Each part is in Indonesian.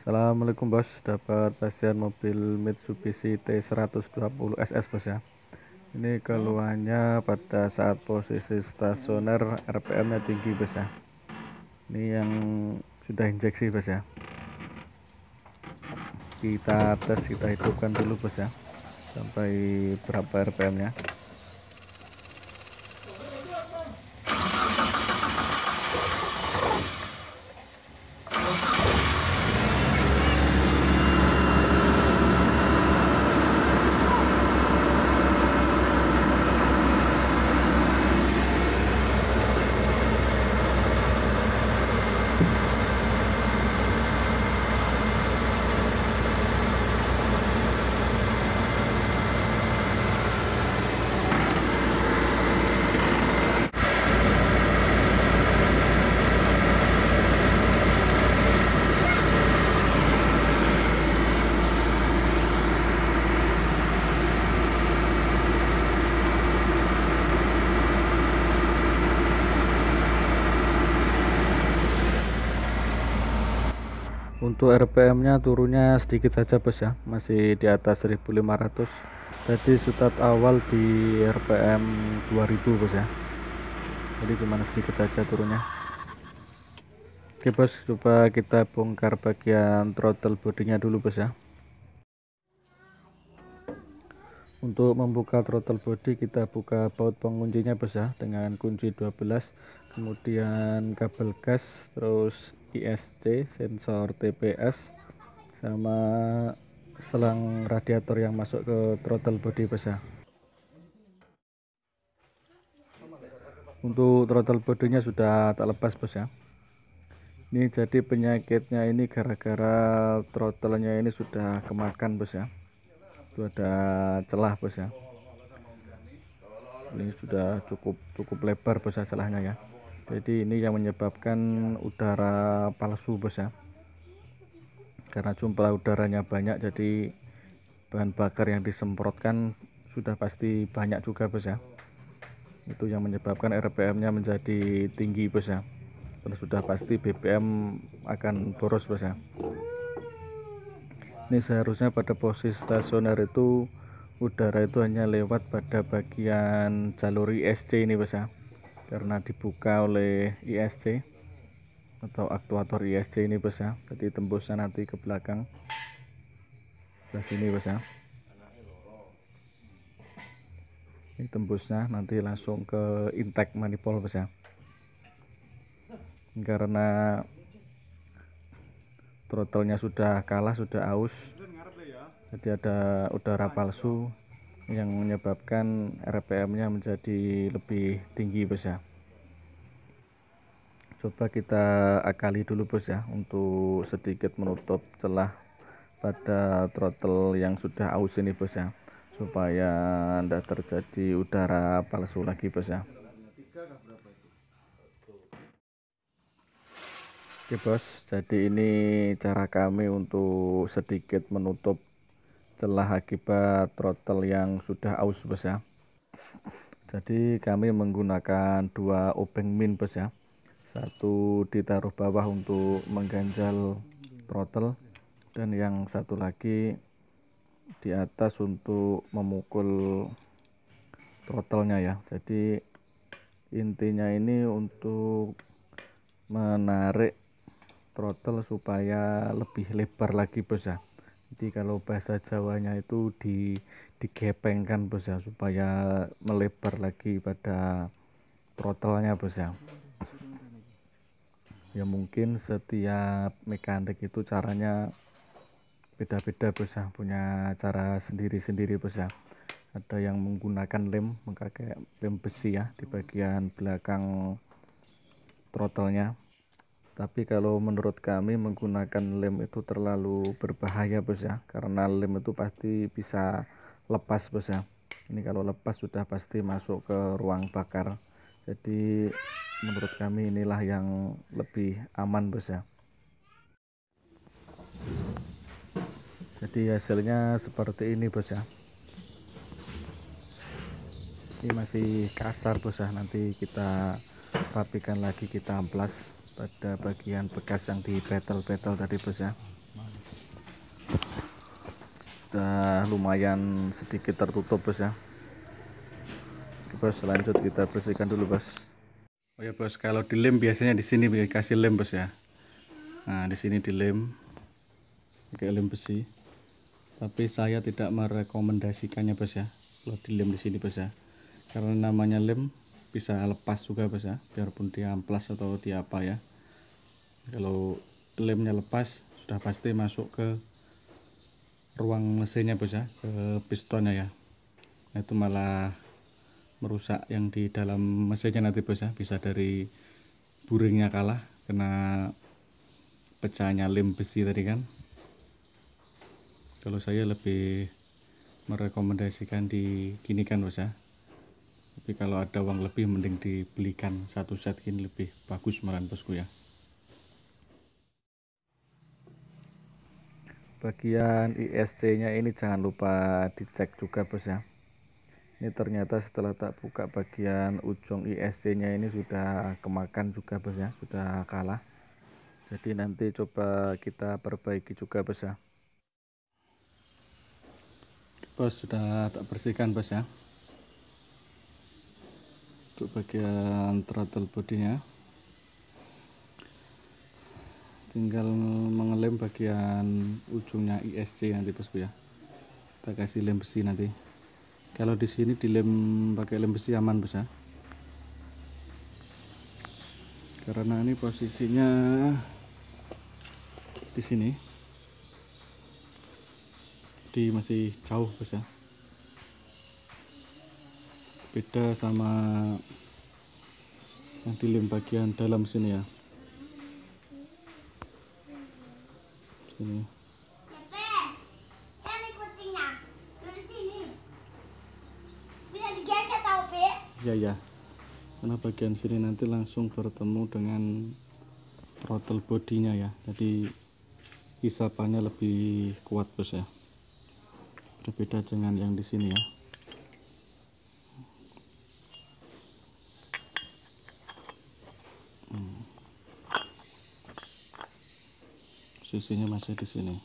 Assalamualaikum bos, dapat pasien mobil Mitsubishi T120 SS bos ya. Ini keluhannya pada saat posisi stasioner RPM-nya tinggi bos ya. Ini yang sudah injeksi bos ya. Kita tes, kita hidupkan dulu bos ya, sampai berapa RPM-nya. Untuk RPM-nya turunnya sedikit saja bos ya, masih di atas 1500. Tadi start awal di RPM 2000 bos ya. Jadi cuma sedikit saja turunnya. Oke bos, coba kita bongkar bagian throttle bodinya dulu bos ya. Untuk membuka throttle body, kita buka baut penguncinya bos ya dengan kunci 12, kemudian kabel gas, terus ISC, sensor TPS, sama selang radiator yang masuk ke throttle body bos ya. Untuk throttle bodinya sudah tak lepas bos ya. Ini jadi penyakitnya ini gara-gara throttle-nya ini sudah kemakan bos ya. Itu ada celah bos ya. Ini sudah cukup lebar bos ya celahnya ya. Jadi ini yang menyebabkan udara palsu bos ya. Karena jumlah udaranya banyak, jadi bahan bakar yang disemprotkan sudah pasti banyak juga bos ya. Itu yang menyebabkan RPM-nya menjadi tinggi bos ya. Terus sudah pasti BBM akan boros bos ya. Ini seharusnya pada posisi stasioner itu udara itu hanya lewat pada bagian jalur ISC ini bos ya, karena dibuka oleh ISC atau aktuator ISC ini bos ya. Jadi tembusnya nanti ke belakang sebelah sini bos ya. Ini tembusnya nanti langsung ke intake manifold bos ya. Karena throttle-nya sudah kalah, sudah aus, jadi ada udara palsu yang menyebabkan RPM-nya menjadi lebih tinggi bos ya. Coba kita akali dulu bos ya, untuk sedikit menutup celah pada throttle yang sudah aus ini bos ya, supaya tidak terjadi udara palsu lagi bos ya. Oke bos, jadi ini cara kami untuk sedikit menutup celah akibat throttle yang sudah aus bos ya. Jadi kami menggunakan dua obeng min bos ya. Satu ditaruh bawah untuk mengganjal throttle, dan yang satu lagi di atas untuk memukul throttle-nya ya. Jadi intinya ini untuk menarik throttle supaya lebih lebar lagi bos ya. Jadi kalau bahasa Jawanya itu digepengkan bos ya, supaya melebar lagi pada throttle-nya bos ya. Ya mungkin setiap mekanik itu caranya beda-beda bos ya, punya cara sendiri-sendiri bos ya. Ada yang menggunakan lem, memakai lem besi ya di bagian belakang throttle-nya. Tapi kalau menurut kami menggunakan lem itu terlalu berbahaya bos ya, karena lem itu pasti bisa lepas bos ya. Ini kalau lepas sudah pasti masuk ke ruang bakar. Jadi menurut kami inilah yang lebih aman bos ya. Jadi hasilnya seperti ini bos ya. Ini masih kasar bos ya, nanti kita rapikan lagi, kita amplas pada bagian bekas yang di betel-betel tadi bos ya. sudah lumayan sedikit tertutup bos ya. Oke, bos, lanjut kita bersihkan dulu bos. Oh ya bos, kalau dilem biasanya di sini dikasih lem bos ya. Nah di sini dilem pakai lem besi, tapi saya tidak merekomendasikannya bos ya kalau dilem di sini bos ya, karena namanya lem bisa lepas juga bos ya, biarpun dia amplas atau dia apa ya. Kalau lemnya lepas sudah pasti masuk ke ruang mesinnya bos ya, ke pistonnya ya. Nah, itu malah merusak yang di dalam mesinnya nanti bos ya, bisa dari buringnya kalah kena pecahnya lem besi tadi kan. Kalau saya lebih merekomendasikan diginikan bos ya, tapi kalau ada uang lebih mending dibelikan satu set gini, lebih bagus malahan bosku ya. Bagian ISC nya ini jangan lupa dicek juga bos ya. Ini ternyata setelah tak buka bagian ujung ISC nya ini sudah kemakan juga bos ya, sudah kalah. Jadi nanti coba kita perbaiki juga bos ya. Bos, sudah tak bersihkan bos ya. Untuk bagian throttle bodinya tinggal mengelem bagian ujungnya ISC nanti bosku ya. Kita kasih lem besi nanti. Kalau di sini dilem pakai lem besi aman bos ya, karena ini posisinya di sini, di masih jauh bos ya, beda sama yang dilem bagian dalam sini ya. Sini. Ya ya, karena bagian sini nanti langsung bertemu dengan throttle bodinya ya, jadi isapannya lebih kuat bos ya, berbeda dengan yang di sini ya. Posisinya masih di sini,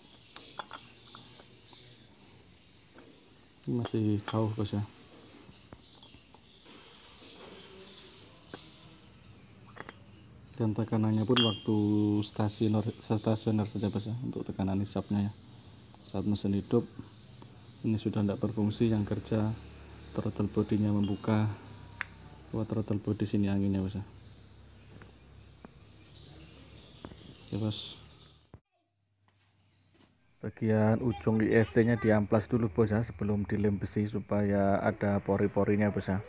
ini masih jauh bos ya. Dan tekanannya pun waktu stasioner saja bos ya, untuk tekanan hisapnya ya. Saat mesin hidup ini sudah tidak berfungsi, yang kerja throttle bodinya membuka. Throttle body sini anginnya bos ya. Oke bos, bagian ujung ISC nya diamplas dulu bos ya, sebelum dilem besi supaya ada pori-porinya bos ya.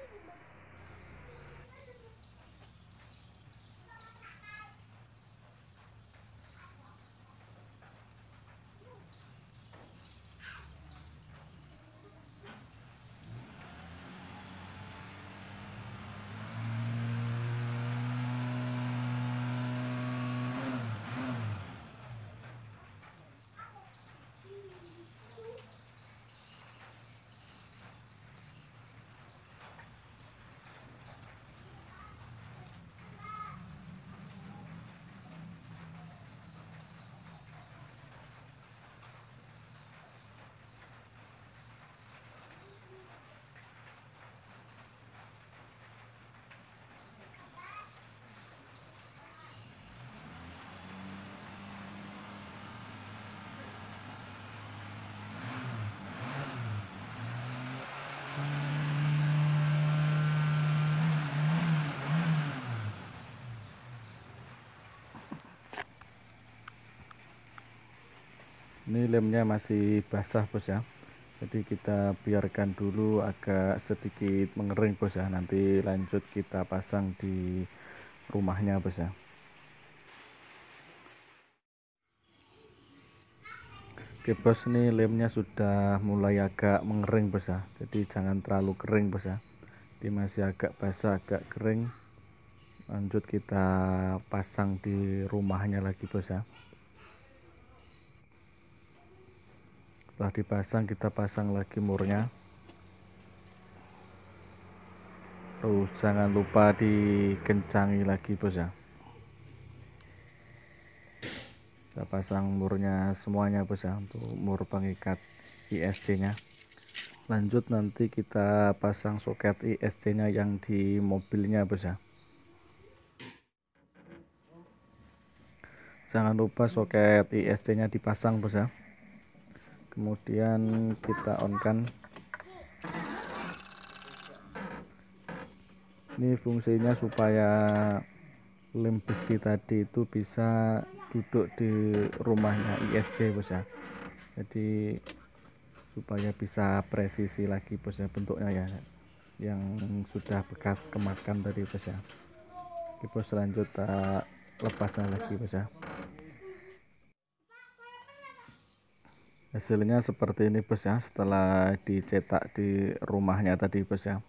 Ini lemnya masih basah bos ya, jadi kita biarkan dulu agak sedikit mengering bos ya, nanti lanjut kita pasang di rumahnya bos ya. Oke bos, ini lemnya sudah mulai agak mengering bos ya, jadi jangan terlalu kering bos ya, ini masih agak basah agak kering. Lanjut kita pasang di rumahnya lagi bos ya. Setelah dipasang kita pasang lagi murnya, terus jangan lupa dikencangi lagi bos ya. Saya pasang murnya semuanya bos ya, untuk mur pengikat ISC nya. Lanjut nanti kita pasang soket ISC nya yang di mobilnya bos ya. Jangan lupa soket ISC nya dipasang bos ya. Kemudian kita on kan. Ini fungsinya supaya lem besi tadi itu bisa duduk di rumahnya ISC bos ya. Jadi supaya bisa presisi lagi bos ya bentuknya ya, yang sudah bekas kemakan tadi bos ya. Oke bos, lanjut lepasnya lagi bos ya. Hasilnya seperti ini bos ya, setelah dicetak di rumahnya tadi bos ya.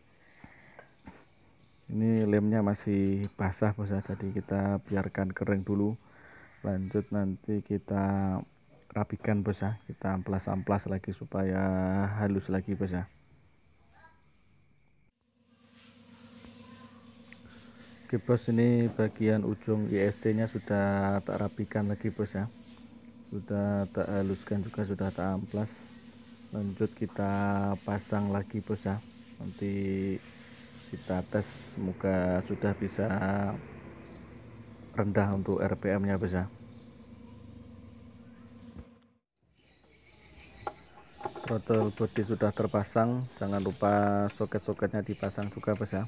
Ini lemnya masih basah bos ya, jadi kita biarkan kering dulu. Lanjut nanti kita rapikan bos ya, kita amplas-amplas lagi supaya halus lagi bos ya. Oke bos, ini bagian ujung ISC nya sudah tak rapikan lagi bos ya, sudah tak haluskan juga, sudah tak amplas. Lanjut kita pasang lagi bos ya, nanti kita tes semoga sudah bisa rendah untuk RPM nya bos ya. Throttle body sudah terpasang, jangan lupa soket-soketnya dipasang juga bos ya,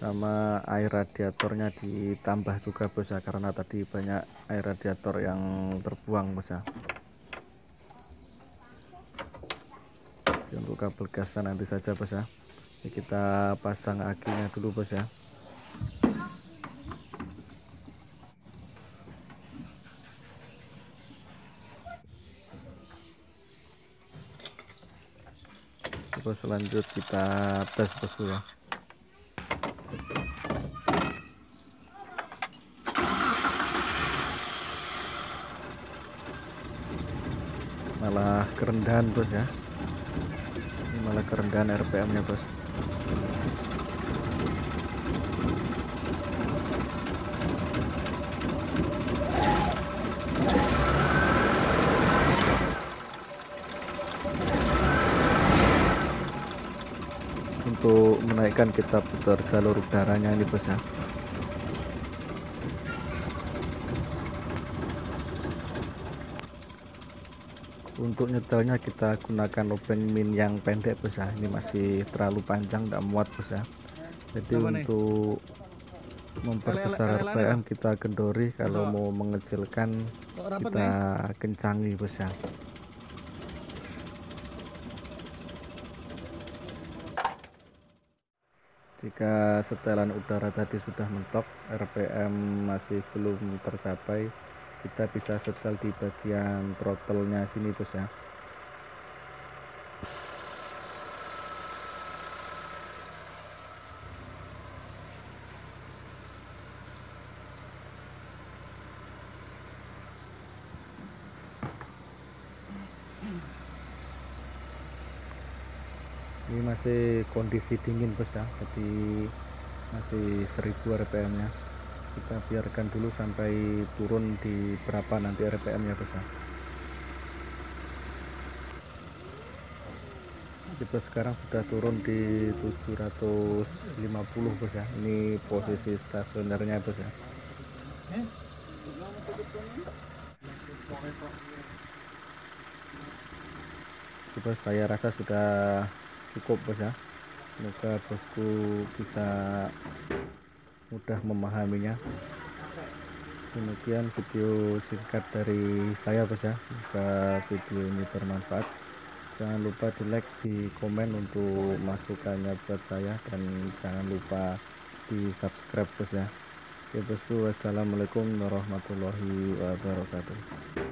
sama air radiatornya ditambah juga bos ya, karena tadi banyak air radiator yang terbuang bos ya. Untuk kabel gasnya nanti saja bos ya. Ini kita pasang akinya dulu bos ya. Terus lanjut kita tes bosku ya. Malah kerendahan bos ya, ini malah kerendahan RPM nya bos. Untuk menaikkan kita putar jalur udaranya ini bos ya. Untuk nyetelnya kita gunakan open min yang pendek bos ya, ini masih terlalu panjang, tidak muat bos ya. Jadi untuk memperbesar RPM kita kendori, kalau mau mengecilkan kita kencangi bos ya. Jika setelan udara tadi sudah mentok, RPM masih belum tercapai, kita bisa setel di bagian throttle-nya sini bos ya. Ini masih kondisi dingin bos ya, jadi masih 1000 RPM nya. Kita biarkan dulu sampai turun di berapa nanti RPM nya bos ya. Kita sekarang sudah turun di 750 bos ya. Ini posisi stasionernya bos ya. Bos, saya rasa sudah cukup bos ya. Semoga bosku bisa mudah memahaminya. Demikian video singkat dari saya bos ya, semoga video ini bermanfaat. Jangan lupa di like, di komen untuk masukannya buat saya, dan jangan lupa di subscribe bos ya. Oke bosku, wassalamualaikum warahmatullahi wabarakatuh.